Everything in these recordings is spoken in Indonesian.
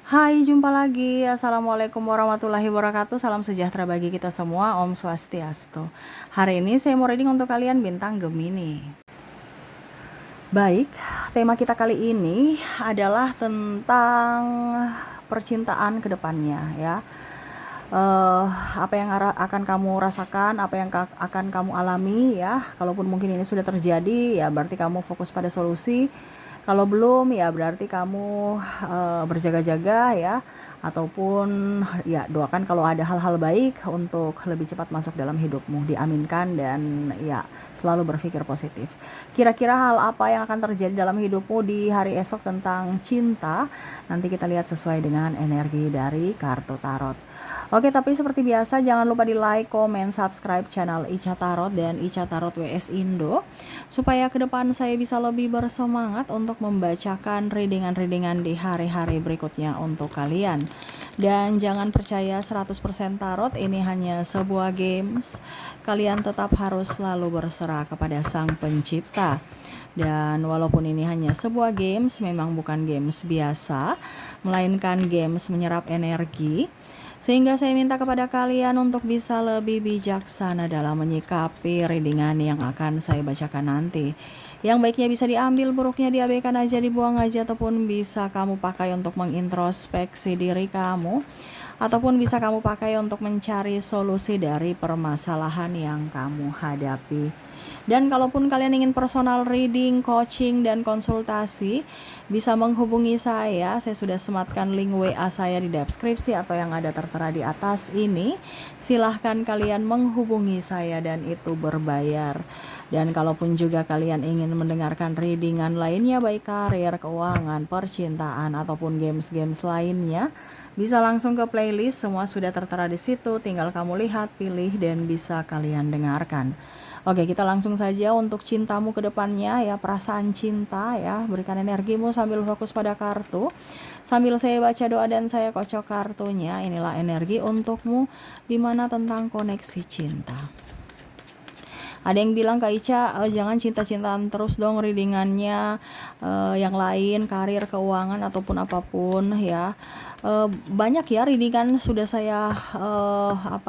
Hai, jumpa lagi. Assalamualaikum warahmatullahi wabarakatuh. Salam sejahtera bagi kita semua. Om Swastiastu. Hari ini saya mau reading untuk kalian bintang Gemini. Baik, tema kita kali ini adalah tentang percintaan ke depannya ya. Apa yang akan kamu rasakan, apa yang akan kamu alami ya. Kalaupun mungkin ini sudah terjadi, ya berarti kamu fokus pada solusi. Kalau belum, ya berarti kamu berjaga-jaga ya, ataupun ya doakan kalau ada hal-hal baik untuk lebih cepat masuk dalam hidupmu, diaminkan dan ya selalu berpikir positif. Kira-kira hal apa yang akan terjadi dalam hidupmu di hari esok tentang cinta? Nanti kita lihat sesuai dengan energi dari kartu tarot. Oke, tapi seperti biasa jangan lupa di like, komen, subscribe channel Ica Tarot dan Ica Tarot WS Indo supaya ke depan saya bisa lebih bersemangat untuk membacakan readingan-readingan di hari-hari berikutnya untuk kalian. Dan jangan percaya 100% tarot, ini hanya sebuah games. Kalian tetap harus selalu berserah kepada Sang Pencipta. Dan walaupun ini hanya sebuah games, memang bukan games biasa, melainkan games menyerap energi. Sehingga saya minta kepada kalian untuk bisa lebih bijaksana dalam menyikapi readingan yang akan saya bacakan nanti. Yang baiknya bisa diambil, buruknya diabaikan aja, dibuang aja, ataupun bisa kamu pakai untuk mengintrospeksi diri kamu, ataupun bisa kamu pakai untuk mencari solusi dari permasalahan yang kamu hadapi. Dan kalaupun kalian ingin personal reading, coaching, dan konsultasi, bisa menghubungi saya. Saya sudah sematkan link WA saya di deskripsi atau yang ada tertera di atas ini. Silahkan kalian menghubungi saya dan itu berbayar. Dan kalaupun juga kalian ingin mendengarkan readingan lainnya, baik karir, keuangan, percintaan, ataupun games-games lainnya, bisa langsung ke playlist, semua sudah tertera di situ. Tinggal kamu lihat, pilih, dan bisa kalian dengarkan. Oke, kita langsung saja untuk cintamu ke depannya ya, perasaan cinta ya. Berikan energimu sambil fokus pada kartu. Sambil saya baca doa dan saya kocok kartunya, inilah energi untukmu dimana tentang koneksi cinta. Ada yang bilang, Kak Ica, jangan cinta-cintaan terus dong readingannya, yang lain, karir, keuangan, ataupun apapun ya. Banyak ya readingan sudah saya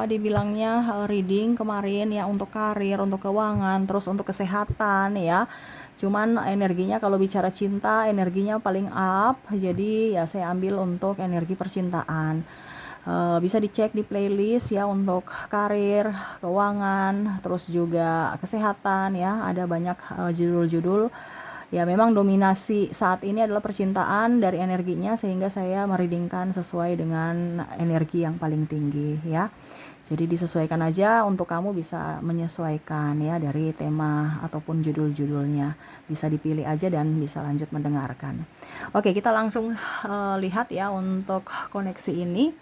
dibilangnya reading kemarin ya, untuk karir, untuk keuangan, terus untuk kesehatan ya. Cuman energinya kalau bicara cinta, energinya paling up, jadi ya saya ambil untuk energi percintaan. Bisa dicek di playlist ya untuk karir, keuangan, terus juga kesehatan ya. Ada banyak judul-judul. Ya memang dominasi saat ini adalah percintaan dari energinya, sehingga saya mereadingkan sesuai dengan energi yang paling tinggi ya. Jadi disesuaikan aja, untuk kamu bisa menyesuaikan ya dari tema ataupun judul-judulnya. Bisa dipilih aja dan bisa lanjut mendengarkan. Oke, kita langsung lihat ya untuk koneksi ini.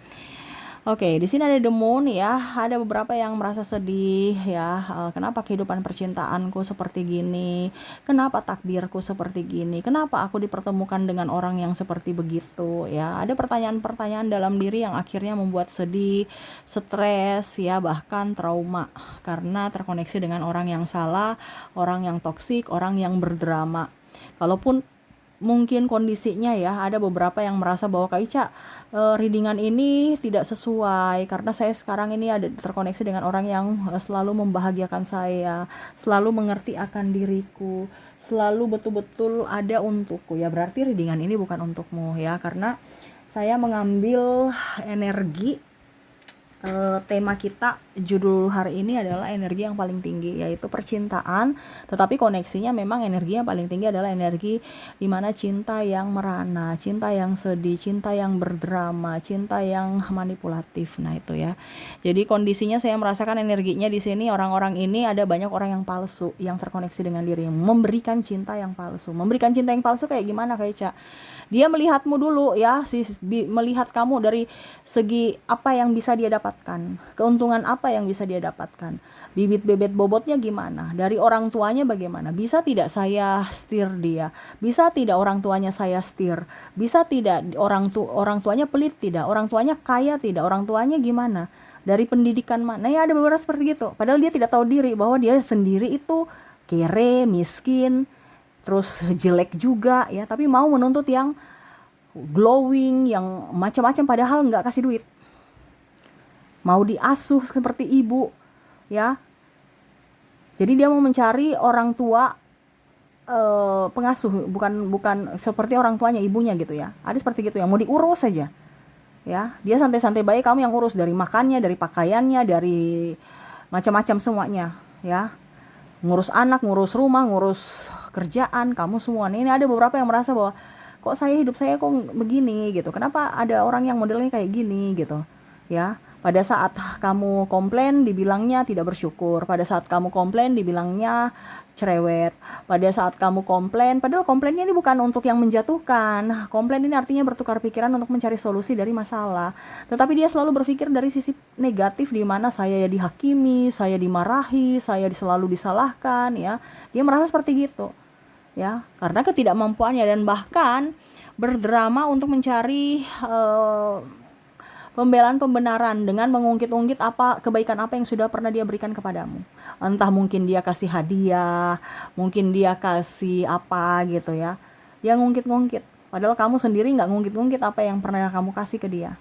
Oke, di sini ada The Moon ya. Ada beberapa yang merasa sedih ya. Kenapa kehidupan percintaanku seperti gini? Kenapa takdirku seperti gini? Kenapa aku dipertemukan dengan orang yang seperti begitu ya? Ada pertanyaan-pertanyaan dalam diri yang akhirnya membuat sedih, stres ya, bahkan trauma karena terkoneksi dengan orang yang salah, orang yang toksik, orang yang berdrama. Kalaupun mungkin kondisinya ya, ada beberapa yang merasa bahwa Kak Ica, readingan ini tidak sesuai karena saya sekarang ini ada terkoneksi dengan orang yang selalu membahagiakan saya, selalu mengerti akan diriku, selalu betul-betul ada untukku. Ya berarti readingan ini bukan untukmu ya, karena saya mengambil energi. Tema kita, judul hari ini adalah energi yang paling tinggi, yaitu percintaan, tetapi koneksinya memang energi yang paling tinggi adalah energi dimana cinta yang merana, cinta yang sedih, cinta yang berdrama, cinta yang manipulatif. Nah itu ya, jadi kondisinya saya merasakan energinya di sini, orang-orang ini ada banyak orang yang palsu yang terkoneksi dengan diri, memberikan cinta yang palsu. Memberikan cinta yang palsu kayak gimana Kak Ica? Dia melihatmu dulu ya, melihat kamu dari segi apa yang bisa dia dapatkan, keuntungan apa yang bisa dia dapatkan, bibit bebet bobotnya gimana, dari orang tuanya bagaimana, bisa tidak saya setir dia, bisa tidak orang tuanya saya setir, bisa tidak orang tuanya pelit tidak, orang tuanya kaya tidak, orang tuanya gimana, dari pendidikan mana ya. Ada beberapa seperti gitu, padahal dia tidak tahu diri bahwa dia sendiri itu kere, miskin, terus jelek juga ya, tapi mau menuntut yang glowing, yang macam-macam, padahal nggak kasih duit. Mau diasuh seperti ibu, ya. Jadi dia mau mencari orang tua pengasuh, bukan seperti orang tuanya, ibunya gitu ya. Ada seperti gitu yang mau diurus saja. Ya, dia santai-santai baik, kamu yang urus dari makannya, dari pakaiannya, dari macam-macam semuanya, ya. Ngurus anak, ngurus rumah, ngurus kerjaan, kamu semua. Ini ada beberapa yang merasa bahwa kok hidup saya kok begini gitu. Kenapa ada orang yang modelnya kayak gini gitu. Ya, pada saat kamu komplain dibilangnya tidak bersyukur. Pada saat kamu komplain dibilangnya cerewet. Pada saat kamu komplain, padahal komplainnya ini bukan untuk yang menjatuhkan. Komplain ini artinya bertukar pikiran untuk mencari solusi dari masalah. Tetapi dia selalu berpikir dari sisi negatif, di mana saya dihakimi, saya dimarahi, saya selalu disalahkan, ya. Dia merasa seperti gitu. Ya, karena ketidakmampuannya, dan bahkan berdrama untuk mencari pembelaan pembenaran dengan mengungkit-ungkit kebaikan apa yang sudah pernah dia berikan kepadamu. Entah mungkin dia kasih hadiah, mungkin dia kasih apa gitu ya. Dia ngungkit-ngungkit. Padahal kamu sendiri nggak ngungkit-ngungkit apa yang pernah kamu kasih ke dia.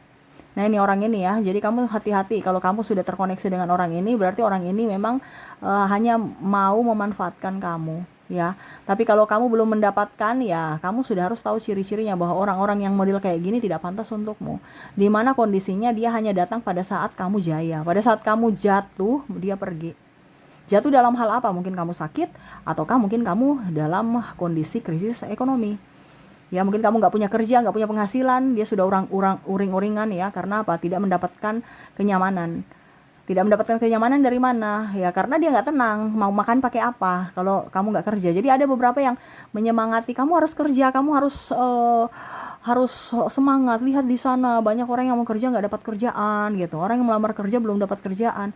Nah, ini orang ini ya. Jadi kamu hati-hati kalau kamu sudah terkoneksi dengan orang ini, berarti orang ini memang hanya mau memanfaatkan kamu. Ya, tapi kalau kamu belum mendapatkan, ya kamu sudah harus tahu ciri-cirinya bahwa orang-orang yang model kayak gini tidak pantas untukmu. Di mana kondisinya dia hanya datang pada saat kamu jaya, pada saat kamu jatuh dia pergi. Jatuh dalam hal apa? Mungkin kamu sakit, ataukah mungkin kamu dalam kondisi krisis ekonomi. Ya, mungkin kamu nggak punya kerja, nggak punya penghasilan, dia sudah uring-uringan ya. Karena apa? Tidak mendapatkan kenyamanan. Tidak mendapatkan kenyamanan dari mana? Ya karena dia nggak tenang, mau makan pakai apa kalau kamu nggak kerja. Jadi ada beberapa yang menyemangati, kamu harus kerja, kamu harus semangat. Lihat di sana banyak orang yang mau kerja nggak dapat kerjaan gitu. Orang yang melamar kerja belum dapat kerjaan.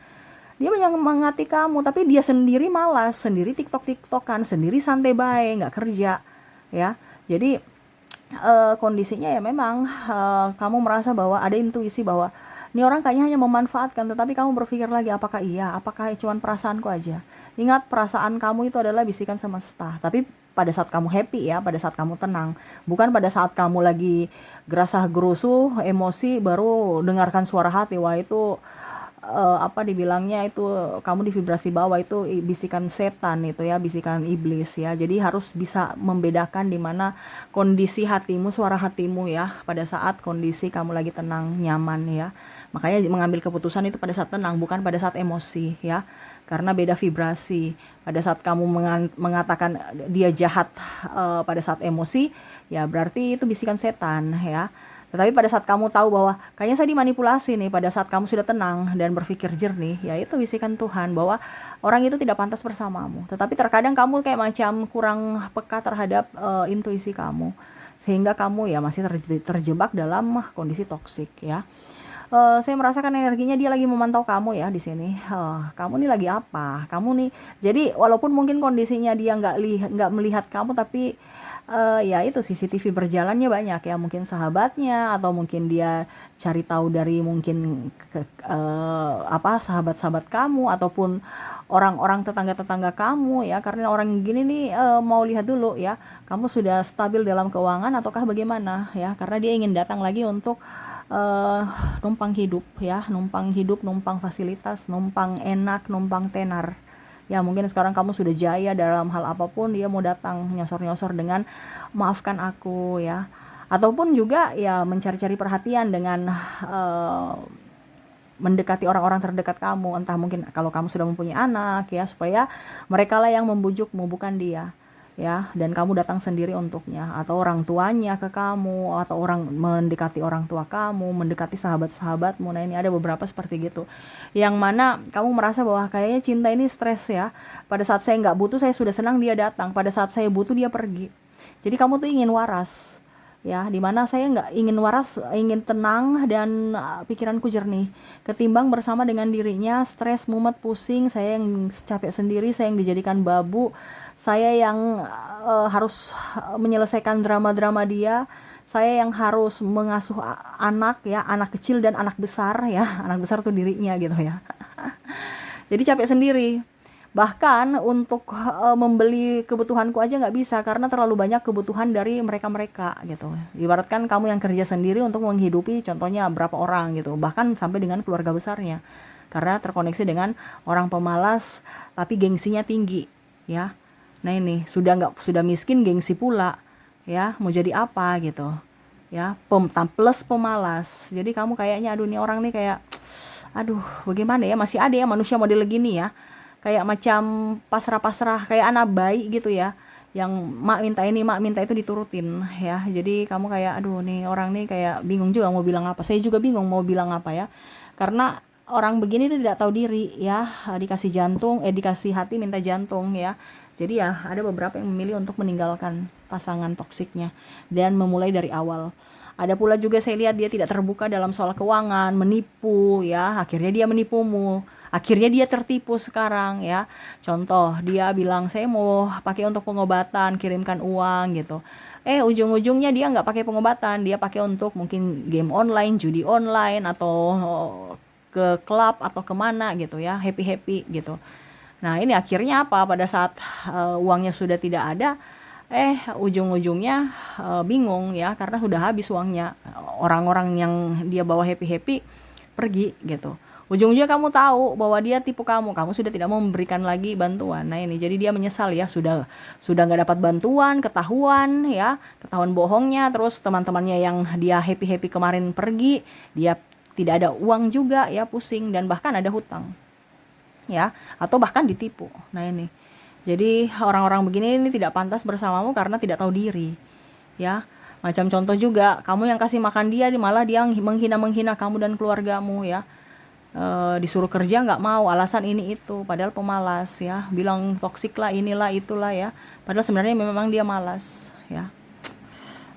Dia menyemangati kamu, tapi dia sendiri malas, sendiri tiktokan, sendiri santai baik, nggak kerja, ya. Jadi kondisinya ya memang kamu merasa bahwa ada intuisi bahwa ini orang kayaknya hanya memanfaatkan, tetapi kamu berpikir lagi, apakah cuma perasaanku aja. Ingat, perasaan kamu itu adalah bisikan semesta, tapi pada saat kamu happy ya, pada saat kamu tenang, bukan pada saat kamu lagi gerasah gerusuh emosi baru dengarkan suara hati. Wah, itu dibilangnya itu kamu di vibrasi bawah, itu bisikan setan itu ya, bisikan iblis ya. Jadi harus bisa membedakan di mana kondisi hatimu, suara hatimu ya, pada saat kondisi kamu lagi tenang, nyaman ya. Makanya mengambil keputusan itu pada saat tenang, bukan pada saat emosi ya. Karena beda vibrasi. Pada saat kamu mengatakan dia jahat pada saat emosi, ya berarti itu bisikan setan ya. Tetapi pada saat kamu tahu bahwa kayaknya saya dimanipulasi nih, pada saat kamu sudah tenang dan berpikir jernih, ya itu bisikan Tuhan bahwa orang itu tidak pantas bersamamu. Tetapi terkadang kamu kayak macam kurang peka terhadap intuisi kamu, sehingga kamu ya masih terjebak dalam kondisi toksik ya. Saya merasakan energinya dia lagi memantau kamu ya di sini. Kamu nih lagi apa? Kamu nih. Jadi walaupun mungkin kondisinya dia nggak melihat kamu, tapi ya itu CCTV berjalannya banyak ya, mungkin sahabatnya, atau mungkin dia cari tahu dari mungkin sahabat-sahabat kamu, ataupun orang-orang tetangga-tetangga kamu ya. Karena orang gini nih mau lihat dulu ya, kamu sudah stabil dalam keuangan ataukah bagaimana ya, karena dia ingin datang lagi untuk numpang hidup ya, numpang fasilitas, numpang enak, numpang tenar. Ya mungkin sekarang kamu sudah jaya dalam hal apapun, dia mau datang nyosor-nyosor dengan maafkan aku ya. Ataupun juga ya mencari-cari perhatian dengan mendekati orang-orang terdekat kamu. Entah mungkin kalau kamu sudah mempunyai anak ya, supaya mereka lah yang membujukmu, bukan dia. Ya, dan kamu datang sendiri untuknya, atau orang tuanya ke kamu, atau orang mendekati orang tua kamu, mendekati sahabat-sahabatmu. Nah, ini ada beberapa seperti gitu, yang mana kamu merasa bahwa kayaknya cinta ini stres ya. Pada saat saya nggak butuh, saya sudah senang dia datang. Pada saat saya butuh, dia pergi. Jadi kamu tuh ingin waras ya, dimana saya nggak ingin waras, ingin tenang dan pikiranku jernih, ketimbang bersama dengan dirinya stres, mumet, pusing. Saya yang capek sendiri, saya yang dijadikan babu, saya yang harus menyelesaikan drama-drama dia, saya yang harus mengasuh anak ya, anak kecil dan anak besar ya. Anak besar tuh dirinya gitu ya. Jadi capek sendiri. Bahkan untuk membeli kebutuhanku aja nggak bisa karena terlalu banyak kebutuhan dari mereka-mereka gitu. Ibaratkan kamu yang kerja sendiri untuk menghidupi contohnya berapa orang gitu, bahkan sampai dengan keluarga besarnya. Karena terkoneksi dengan orang pemalas tapi gengsinya tinggi, ya. Nah ini sudah miskin gengsi pula, ya. Mau jadi apa gitu, ya. Plus pemalas. Jadi kamu kayaknya aduh nih orang nih kayak aduh bagaimana ya, masih ada ya manusia model gini ya, kayak macam pasrah-pasrah kayak anak bayi gitu ya, yang mak minta ini mak minta itu diturutin ya. Jadi kamu kayak aduh nih orang nih kayak bingung juga mau bilang apa, saya juga bingung mau bilang apa ya, karena orang begini tuh tidak tahu diri ya. Dikasih jantung dikasih hati minta jantung ya. Jadi ya ada beberapa yang memilih untuk meninggalkan pasangan toksiknya dan memulai dari awal. Ada pula juga saya lihat dia tidak terbuka dalam soal keuangan, menipu ya, akhirnya dia menipumu. Akhirnya dia tertipu sekarang ya. Contoh, dia bilang saya mau pakai untuk pengobatan, kirimkan uang gitu. Ujung-ujungnya dia nggak pakai pengobatan, dia pakai untuk mungkin game online, judi online atau ke klub atau kemana gitu ya, happy-happy gitu. Nah ini akhirnya apa? Pada saat uangnya sudah tidak ada, ujung-ujungnya bingung ya karena sudah habis uangnya. Orang-orang yang dia bawa happy-happy pergi gitu. Ujung-ujungnya kamu tahu bahwa dia tipu kamu sudah tidak mau memberikan lagi bantuan. Nah ini jadi dia menyesal ya, sudah nggak dapat bantuan, ketahuan bohongnya, terus teman-temannya yang dia happy-happy kemarin pergi, dia tidak ada uang juga ya, pusing dan bahkan ada hutang ya, atau bahkan ditipu. Nah ini jadi orang-orang begini ini tidak pantas bersamamu karena tidak tahu diri ya. Macam contoh juga kamu yang kasih makan dia, malah dia menghina kamu dan keluargamu ya. Disuruh kerja nggak mau, alasan ini itu, padahal pemalas ya, bilang toksik lah inilah itulah ya, padahal sebenarnya memang dia malas ya.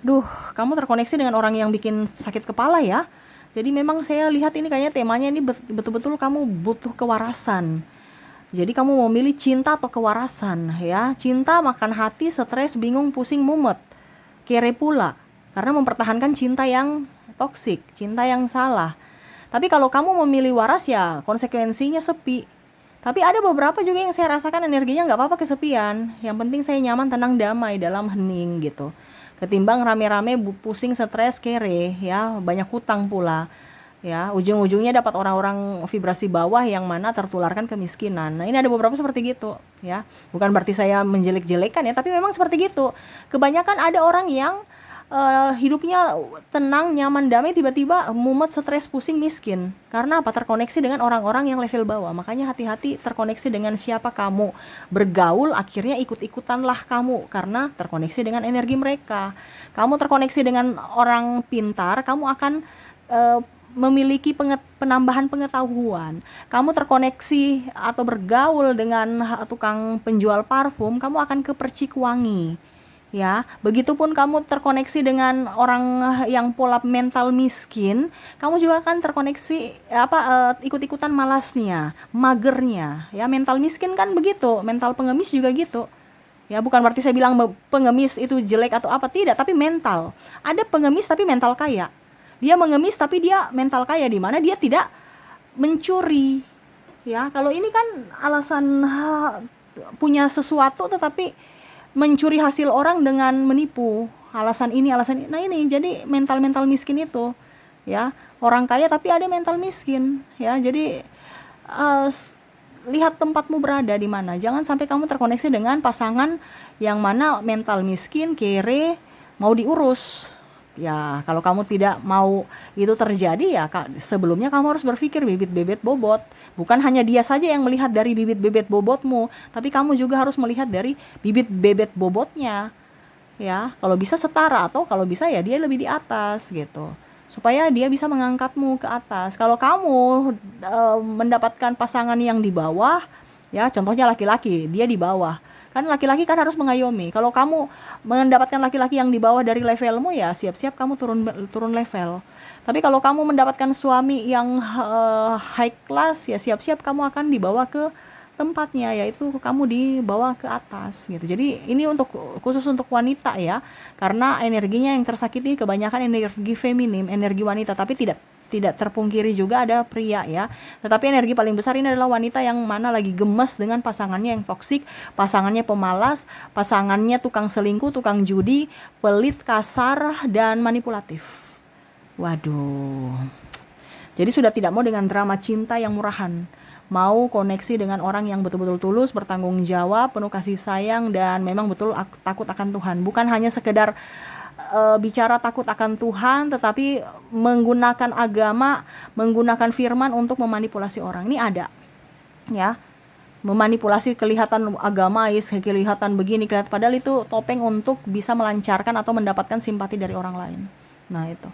Duh, kamu terkoneksi dengan orang yang bikin sakit kepala ya. Jadi memang saya lihat ini kayaknya temanya ini betul-betul kamu butuh kewarasan. Jadi kamu mau milih cinta atau kewarasan ya. Cinta makan hati, stres, bingung, pusing, mumet, kere pula karena mempertahankan cinta yang toksik, cinta yang salah. Tapi kalau kamu memilih waras ya konsekuensinya sepi. Tapi ada beberapa juga yang saya rasakan energinya nggak apa-apa kesepian. Yang penting saya nyaman, tenang, damai dalam hening gitu. Ketimbang rame-rame pusing, stres, kere ya, banyak hutang pula. Ya, ujung-ujungnya dapat orang-orang vibrasi bawah yang mana tertularkan kemiskinan. Nah, ini ada beberapa seperti gitu ya. Bukan berarti saya menjelek-jelekan ya, tapi memang seperti gitu. Kebanyakan ada orang yang hidupnya tenang, nyaman, damai, tiba-tiba mumet, stres, pusing, miskin. Karena apa? Terkoneksi dengan orang-orang yang level bawah. Makanya hati-hati terkoneksi dengan siapa kamu bergaul, akhirnya ikut-ikutanlah kamu karena terkoneksi dengan energi mereka. Kamu terkoneksi dengan orang pintar, kamu akan memiliki penambahan pengetahuan. Kamu terkoneksi atau bergaul dengan tukang penjual parfum, kamu akan ke percik wangi. Ya, begitupun kamu terkoneksi dengan orang yang pola mental miskin, kamu juga akan terkoneksi ikut-ikutan malasnya, magernya. Ya, mental miskin kan begitu, mental pengemis juga gitu. Ya, bukan berarti saya bilang pengemis itu jelek atau apa, tidak, tapi mental. Ada pengemis tapi mental kaya. Dia mengemis tapi dia mental kaya, di mana dia tidak mencuri. Ya, kalau ini kan alasan punya sesuatu tetapi mencuri hasil orang dengan menipu, alasan ini. Nah ini jadi mental miskin itu ya, orang kaya tapi ada mental miskin ya. Jadi lihat tempatmu berada di mana, jangan sampai kamu terkoneksi dengan pasangan yang mana mental miskin, kere, mau diurus ya. Kalau kamu tidak mau itu terjadi ya sebelumnya kamu harus berpikir bibit bebet bobot. Bukan hanya dia saja yang melihat dari bibit bebet bobotmu, tapi kamu juga harus melihat dari bibit bebet bobotnya ya. Kalau bisa setara atau kalau bisa ya dia lebih di atas gitu, supaya dia bisa mengangkatmu ke atas. Kalau kamu mendapatkan pasangan yang di bawah ya, contohnya laki-laki, dia di bawah, kan laki-laki kan harus mengayomi. Kalau kamu mendapatkan laki-laki yang di bawah dari levelmu ya siap-siap kamu turun level. Tapi kalau kamu mendapatkan suami yang high class ya siap-siap kamu akan dibawa ke tempatnya, yaitu kamu dibawa ke atas gitu. Jadi ini khusus untuk wanita ya, karena energinya yang tersakiti kebanyakan energi feminim, energi wanita, tapi tidak terpungkiri juga ada pria ya. Tetapi energi paling besar ini adalah wanita yang mana lagi gemes dengan pasangannya yang toksik, pasangannya pemalas, pasangannya tukang selingkuh, tukang judi, pelit, kasar, dan manipulatif. Waduh. Jadi sudah tidak mau dengan drama cinta yang murahan. Mau koneksi dengan orang yang betul-betul tulus, bertanggung jawab, penuh kasih sayang, dan memang betul takut akan Tuhan. Bukan hanya sekedar bicara takut akan Tuhan, tetapi menggunakan agama, menggunakan firman untuk memanipulasi orang. Ini ada, ya. Memanipulasi kelihatan agamais, kelihatan begini, kelihatan padahal itu topeng untuk bisa melancarkan atau mendapatkan simpati dari orang lain. Nah itu.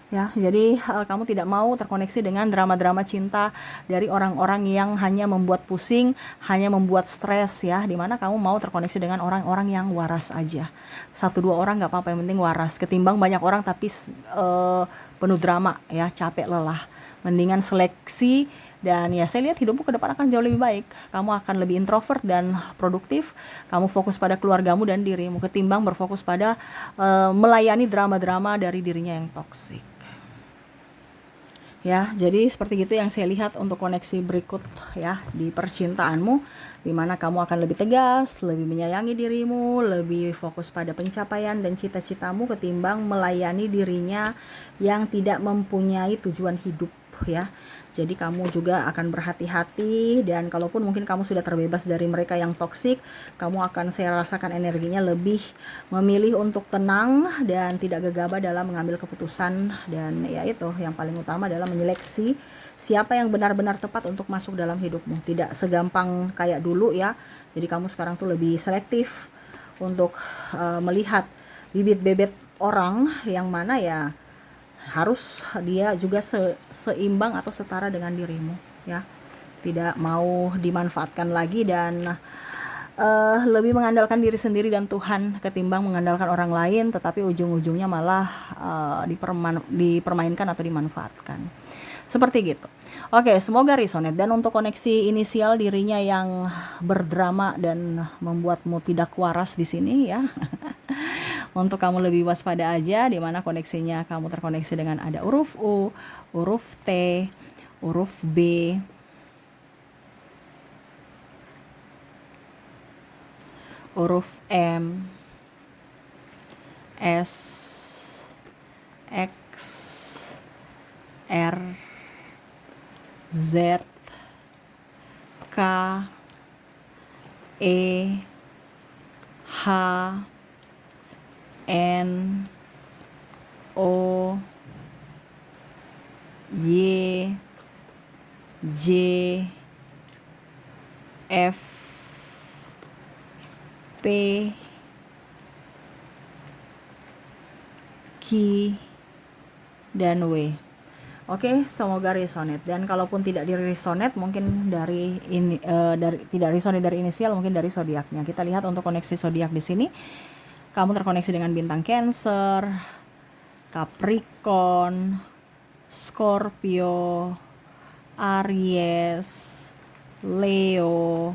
Ya, jadi kamu tidak mau terkoneksi dengan drama-drama cinta dari orang-orang yang hanya membuat pusing, hanya membuat stres ya, dimana kamu mau terkoneksi dengan orang-orang yang waras aja. 1-2 orang nggak apa-apa, yang penting waras. Ketimbang banyak orang tapi penuh drama ya, capek lelah. Mendingan seleksi, dan ya saya lihat hidupmu ke depan akan jauh lebih baik. Kamu akan lebih introvert dan produktif. Kamu fokus pada keluargamu dan dirimu ketimbang berfokus pada melayani drama-drama dari dirinya yang toksik. Ya, jadi seperti itu yang saya lihat untuk koneksi berikut ya di percintaanmu, di mana kamu akan lebih tegas, lebih menyayangi dirimu, lebih fokus pada pencapaian dan cita-citamu ketimbang melayani dirinya yang tidak mempunyai tujuan hidup ya. Jadi kamu juga akan berhati-hati, dan kalaupun mungkin kamu sudah terbebas dari mereka yang toksik, kamu akan, saya rasakan energinya lebih memilih untuk tenang dan tidak gegabah dalam mengambil keputusan. Dan ya itu yang paling utama adalah menyeleksi siapa yang benar-benar tepat untuk masuk dalam hidupmu. Tidak segampang kayak dulu ya. Jadi kamu sekarang tuh lebih selektif untuk melihat bibit-bibit orang yang mana ya harus dia juga seimbang atau setara dengan dirimu ya, tidak mau dimanfaatkan lagi dan lebih mengandalkan diri sendiri dan Tuhan ketimbang mengandalkan orang lain, tetapi ujung-ujungnya malah dipermainkan atau dimanfaatkan seperti gitu. Oke, semoga resonate. Dan untuk koneksi inisial dirinya yang berdrama dan membuatmu tidak waras di sini ya. Untuk kamu lebih waspada aja, di mana koneksinya kamu terkoneksi dengan ada huruf U, huruf T, huruf B, huruf M, S, X, R, Z, K, E, H, N, O, Y, J, F, P, Q, dan W. Oke, semoga resonate. Dan kalaupun tidak di resonate, mungkin dari ini tidak resonate dari inisial, mungkin dari zodiaknya. Kita lihat untuk koneksi zodiak di sini. Kamu terkoneksi dengan bintang Cancer, Capricorn, Scorpio, Aries, Leo,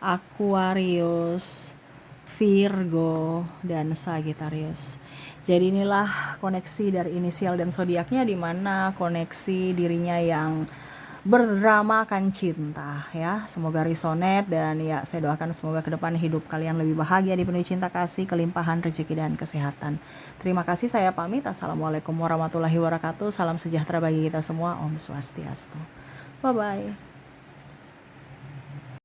Aquarius, Virgo, dan Sagittarius. Jadi inilah koneksi dari inisial dan zodiaknya, di mana koneksi dirinya yang berdrama akan cinta ya. Semoga resonate, dan ya saya doakan semoga ke depan hidup kalian lebih bahagia, dipenuhi cinta kasih, kelimpahan rezeki dan kesehatan. Terima kasih, saya pamit. Assalamualaikum warahmatullahi wabarakatuh. Salam sejahtera bagi kita semua. Om Swastiastu. Bye bye.